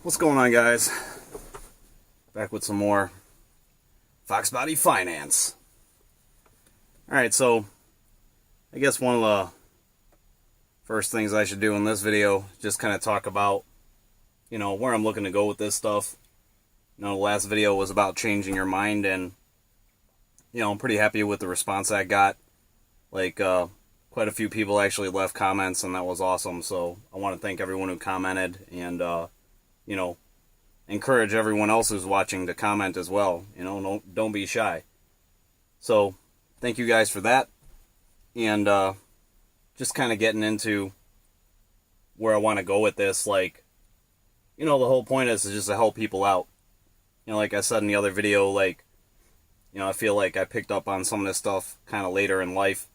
What's going on, guys? Back with some more Fox Body Finance. Alright, so I guess one of the first things I should do in this video is just kind of talk about, where I'm looking to go with this stuff. The last video was about changing your mind, and, I'm pretty happy with the response I got. Quite a few people actually left comments, and that was awesome. So I want to thank everyone who commented, and, encourage everyone else who's watching to comment as well. Don't be shy. So thank you guys for that. And just kind of getting into where I want to go with this. The whole point is just to help people out. Like I said in the other video, I feel like I picked up on some of this stuff kind of later in life.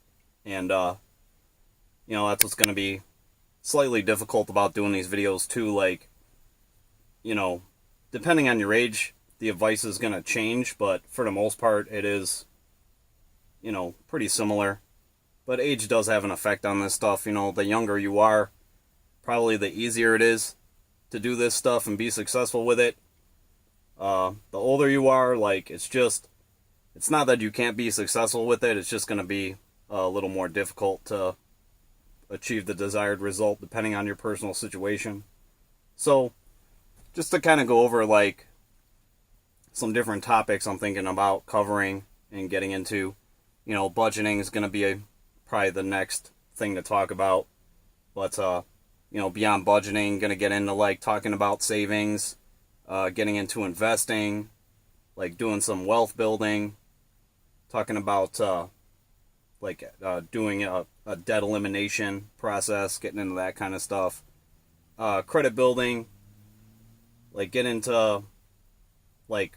And, that's what's going to be slightly difficult about doing these videos too. Depending on your age, the advice is going to change, but for the most part, it is, pretty similar. But age does have an effect on this stuff. The younger you are, probably the easier it is to do this stuff and be successful with it. The older you are, it's not that you can't be successful with it, it's just going to be a little more difficult to achieve the desired result depending on your personal situation. So, just to kind of go over some different topics I'm thinking about covering and getting into. Budgeting is going to be probably the next thing to talk about. But beyond budgeting, going to get into talking about savings, getting into investing, doing some wealth building, talking about doing a debt elimination process, getting into that kind of stuff, credit building. Get into the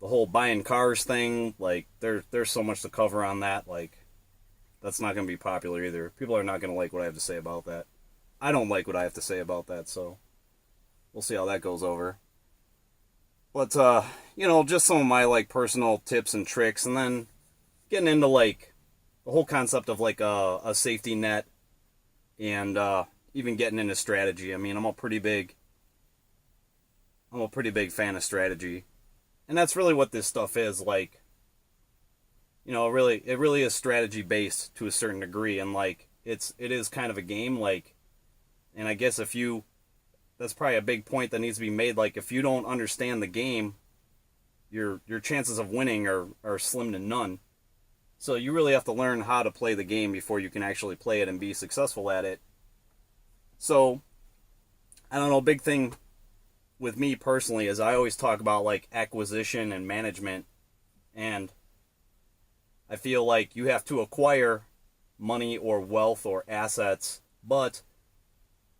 whole buying cars thing. There's so much to cover on that. That's not going to be popular either. People are not going to like what I have to say about that. I don't like what I have to say about that, so we'll see how that goes over. But just some of my personal tips and tricks, and then getting into the whole concept of a safety net, and even getting into strategy. I mean, I'm a pretty big fan of strategy. And that's really what this stuff is. It really is strategy based to a certain degree. And it is kind of a game. And I guess that's probably a big point that needs to be made. If you don't understand the game, your chances of winning are slim to none. So you really have to learn how to play the game before you can actually play it and be successful at it. So, I don't know, big thing with me personally is I always talk about acquisition and management, and I feel you have to acquire money or wealth or assets, but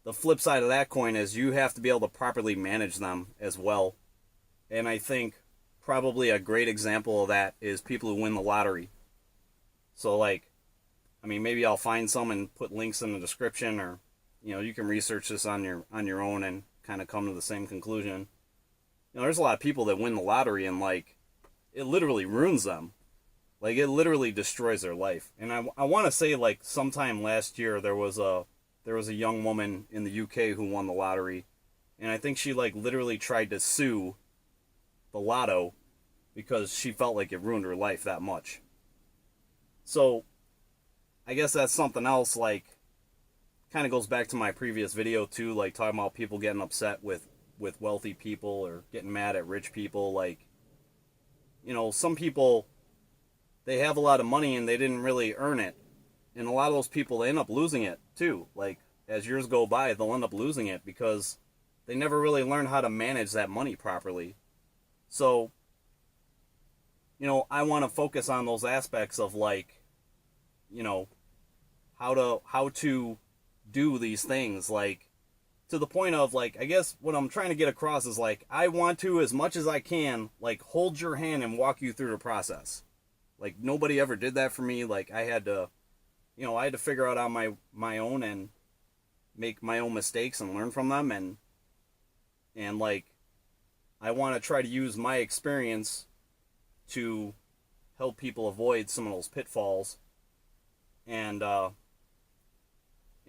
the flip side of that coin is you have to be able to properly manage them as well. And I think probably a great example of that is people who win the lottery. So maybe I'll find some and put links in the description, or you can research this on your own and kind of come to the same conclusion. There's a lot of people that win the lottery and it literally ruins them. It literally destroys their life. And I want to say sometime last year there was a young woman in the UK who won the lottery, and I think she literally tried to sue the Lotto because she felt like it ruined her life that much. So I guess that's something else kind of goes back to my previous video too, talking about people getting upset with wealthy people or getting mad at rich people. Some people, they have a lot of money and they didn't really earn it. And a lot of those people, they end up losing it too. As years go by, they'll end up losing it because they never really learn how to manage that money properly. So, I want to focus on those aspects of how to do these things, to the point of I guess what I'm trying to get across is I want to, as much as I can, hold your hand and walk you through the process. Nobody ever did that for me. I had to figure out on my own and make my own mistakes and learn from them, and I want to try to use my experience to help people avoid some of those pitfalls. And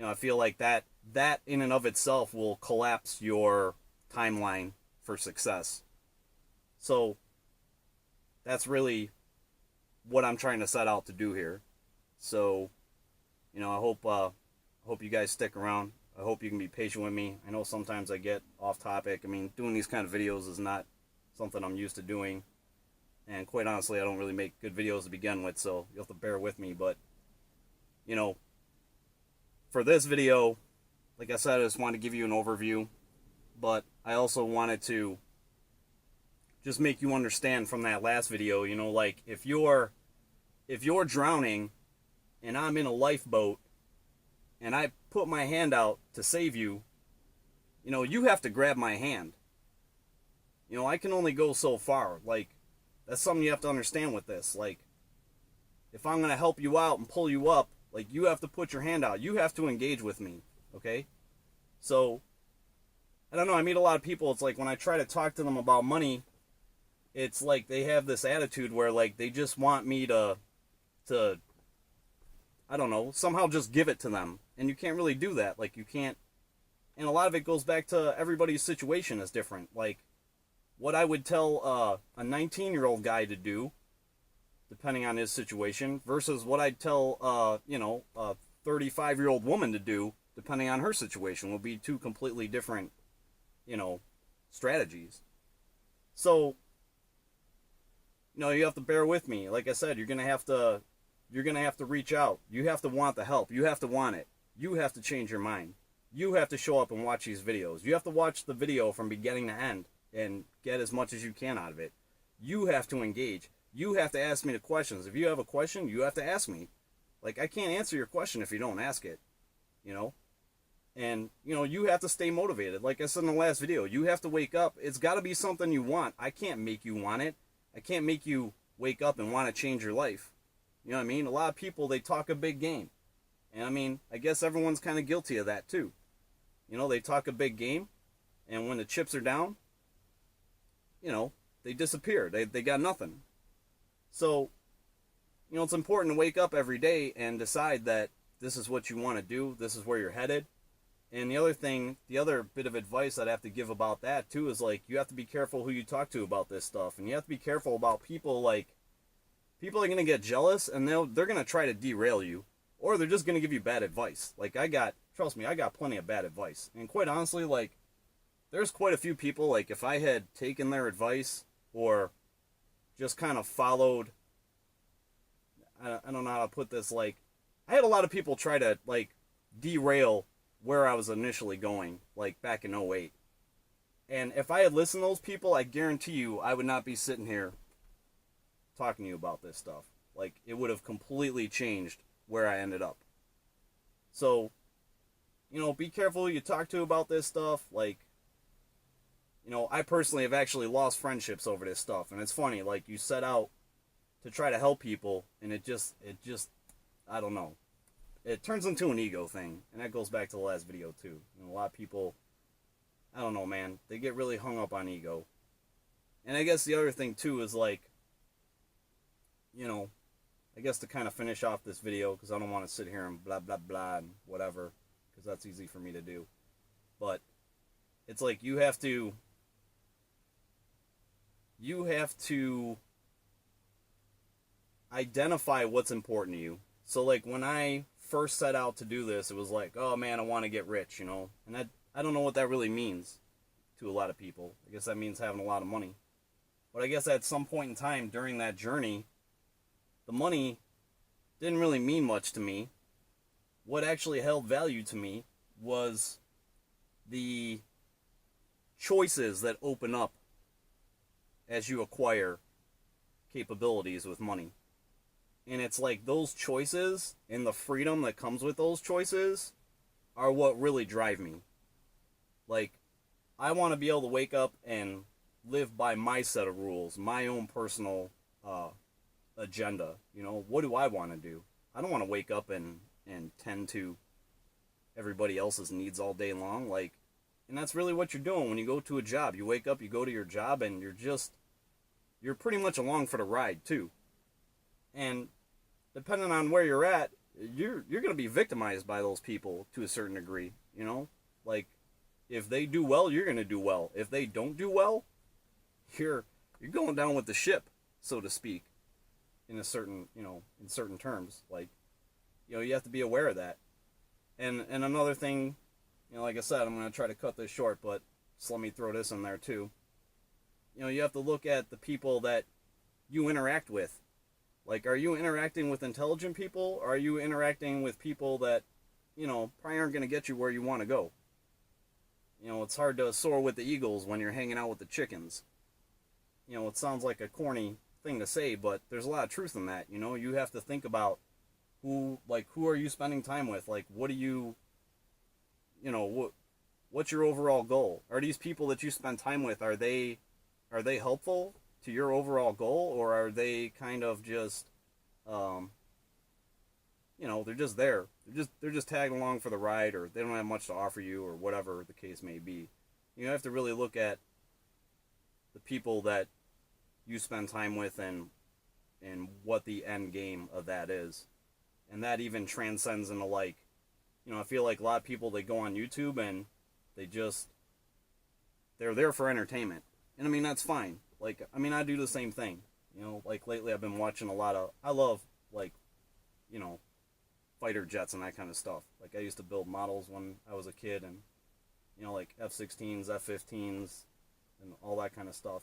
I feel that in and of itself will collapse your timeline for success. So that's really what I'm trying to set out to do here. So, I hope you guys stick around. I hope you can be patient with me. I know sometimes I get off topic. I mean, doing these kind of videos is not something I'm used to doing. And quite honestly, I don't really make good videos to begin with, so you'll have to bear with me. But, for this video, like I said, I just wanted to give you an overview. But I also wanted to just make you understand from that last video, like if you're drowning and I'm in a lifeboat and I put my hand out to save you, you have to grab my hand. I can only go so far. Like, that's something you have to understand with this. Like, if I'm going to help you out and pull you up, like, you have to put your hand out. You have to engage with me, okay? So, I don't know, I meet a lot of people, it's like when I try to talk to them about money, it's like they have this attitude where, like, they just want me to I don't know, somehow just give it to them. And you can't really do that. Like, you can't. And a lot of it goes back to everybody's situation is different. Like, what I would tell a 19-year-old guy to do, depending on his situation, versus what I'd tell, a 35-year-old woman to do, depending on her situation, will be two completely different, strategies. So, you have to bear with me. Like I said, you're gonna have to reach out. You have to want the help. You have to want it. You have to change your mind. You have to show up and watch these videos. You have to watch the video from beginning to end and get as much as you can out of it. You have to engage. You have to ask me the questions. If you have a question, you have to ask me. Like, I can't answer your question if you don't ask it, And, you have to stay motivated. Like I said in the last video, you have to wake up. It's got to be something you want. I can't make you want it. I can't make you wake up and want to change your life. You know what I mean? A lot of people, they talk a big game. And I mean, I guess everyone's kind of guilty of that too. They talk a big game, and when the chips are down, they disappear. They got nothing. So, it's important to wake up every day and decide that this is what you want to do. This is where you're headed. And the other bit of advice I'd have to give about that too is, like, you have to be careful who you talk to about this stuff. And you have to be careful about people, like, people are going to get jealous and they're going to try to derail you, or they're just going to give you bad advice. Like, trust me, I got plenty of bad advice. And quite honestly, like, there's quite a few people, like, if I had taken their advice or just kind of followed, I don't know how to put this, like, I had a lot of people try to, like, derail where I was initially going, like, back in '08. And if I had listened to those people, I guarantee you I would not be sitting here talking to you about this stuff. Like, it would have completely changed where I ended up. So, be careful who you talk to about this stuff. Like, I personally have actually lost friendships over this stuff. And it's funny, like, you set out to try to help people, and it just, I don't know. It turns into an ego thing. And that goes back to the last video, too. A lot of people, I don't know, man, they get really hung up on ego. And I guess the other thing, too, is, like, I guess to kind of finish off this video, because I don't want to sit here and blah, blah, blah, and whatever, because that's easy for me to do. But it's like you have to identify what's important to you. So, like, when I first set out to do this, it was like, oh, man, I want to get rich, And I don't know what that really means to a lot of people. I guess that means having a lot of money. But I guess at some point in time during that journey, the money didn't really mean much to me. What actually held value to me was the choices that open up as you acquire capabilities with money. And it's like those choices and the freedom that comes with those choices are what really drive me. Like, I want to be able to wake up and live by my set of rules, my own personal agenda. What do I want to do? I don't want to wake up and tend to everybody else's needs all day long. Like, and that's really what you're doing when you go to a job. You wake up, you go to your job, and you're pretty much along for the ride too. And depending on where you're at, you're going to be victimized by those people to a certain degree, Like, if they do well, you're going to do well. If they don't do well, you're going down with the ship, so to speak, in a certain, in certain terms. Like, you have to be aware of that. And another thing, like I said, I'm going to try to cut this short, but just let me throw this in there too. You have to look at the people that you interact with. Like, are you interacting with intelligent people? Or are you interacting with people that, probably aren't going to get you where you want to go? It's hard to soar with the eagles when you're hanging out with the chickens. It sounds like a corny thing to say, but there's a lot of truth in that. You have to think about who are you spending time with? Like, what do you, what's your overall goal? Are these people that you spend time with, are they helpful to your overall goal, or are they kind of just, they're just there. They're just tagging along for the ride, or they don't have much to offer you, or whatever the case may be. You have to really look at the people that you spend time with and what the end game of that is. And that even transcends into, like, I feel like a lot of people, they go on YouTube and they're there for entertainment. And I mean, that's fine. Like, I mean, I do the same thing. Like lately I've been watching a lot of, I love, like, fighter jets and that kind of stuff. Like, I used to build models when I was a kid, and, like F-16s, F-15s, and all that kind of stuff,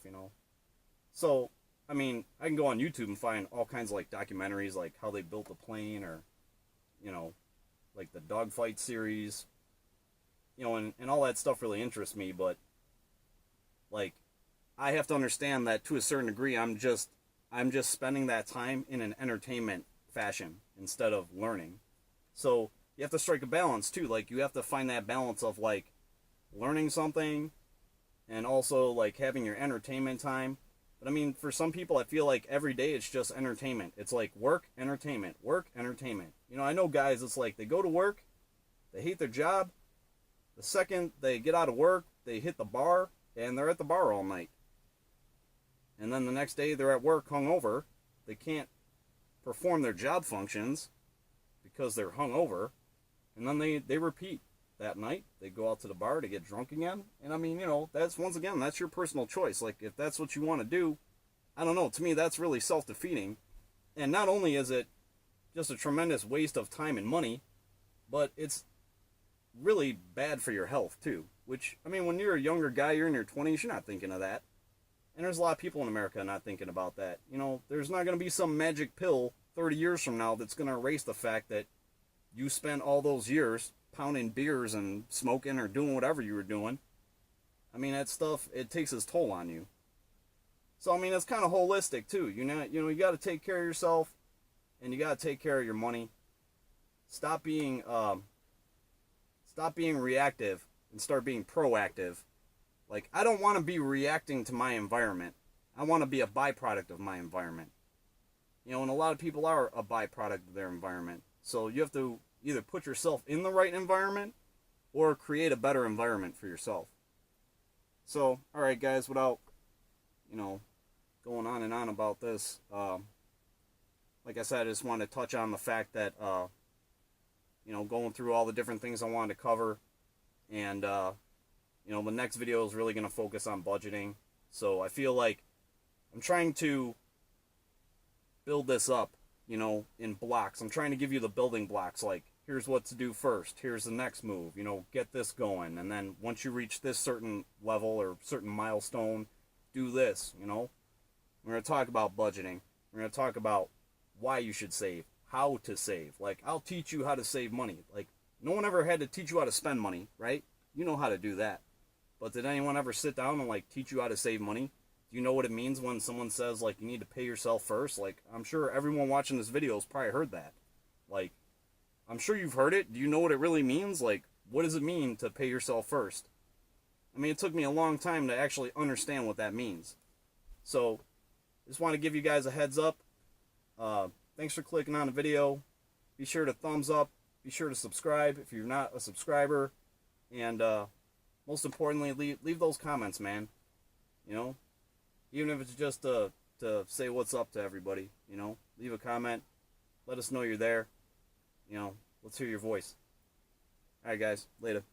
So, I mean, I can go on YouTube and find all kinds of, like, documentaries, like how they built a plane, or, like the dogfight series, and all that stuff really interests me, but, like, I have to understand that to a certain degree, I'm just spending that time in an entertainment fashion instead of learning. So you have to strike a balance too. Like, you have to find that balance of, like, learning something and also, like, having your entertainment time. But I mean, for some people, I feel like every day it's just entertainment. It's like work, entertainment, work, entertainment. I know guys, it's like they go to work, they hate their job. The second they get out of work, they hit the bar, and they're at the bar all night. And then the next day they're at work hungover. They can't perform their job functions because they're hungover. And then they repeat that night. They go out to the bar to get drunk again. And I mean, that's, once again, that's your personal choice. Like, if that's what you want to do, I don't know. To me, that's really self-defeating. And not only is it just a tremendous waste of time and money, but it's really bad for your health too. Which, I mean, when you're a younger guy, you're in your 20s, you're not thinking of that. And there's a lot of people in America not thinking about that. There's not going to be some magic pill 30 years from now that's going to erase the fact that you spent all those years pounding beers and smoking or doing whatever you were doing. I mean, that stuff, it takes its toll on you. So, I mean, it's kind of holistic too. You got to take care of yourself, and you got to take care of your money. Stop being reactive and start being proactive. Like, I don't want to be reacting to my environment. I want to be a byproduct of my environment. And a lot of people are a byproduct of their environment. So you have to either put yourself in the right environment or create a better environment for yourself. So, all right, guys, without, going on and on about this, like I said, I just wanted to touch on the fact that, going through all the different things I wanted to cover, and, the next video is really going to focus on budgeting. So I feel like I'm trying to build this up, in blocks. I'm trying to give you the building blocks, like, here's what to do first, here's the next move, get this going, and then once you reach this certain level or certain milestone, do this, We're going to talk about budgeting. We're going to talk about why you should save, how to save. Like, I'll teach you how to save money. Like, no one ever had to teach you how to spend money, right? You know how to do that. But did anyone ever sit down and, like, teach you how to save money? Do you know what it means when someone says, like, you need to pay yourself first? Like, I'm sure everyone watching this video has probably heard that. Like, I'm sure you've heard it. Do you know what it really means? Like, what does it mean to pay yourself first? I mean, it took me a long time to actually understand what that means. So, just want to give you guys a heads up. Thanks for clicking on the video. Be sure to thumbs up. Be sure to subscribe if you're not a subscriber. And most importantly, leave those comments, man. Even if it's just to say what's up to everybody, leave a comment. Let us know you're there. Let's hear your voice. All right, guys. Later.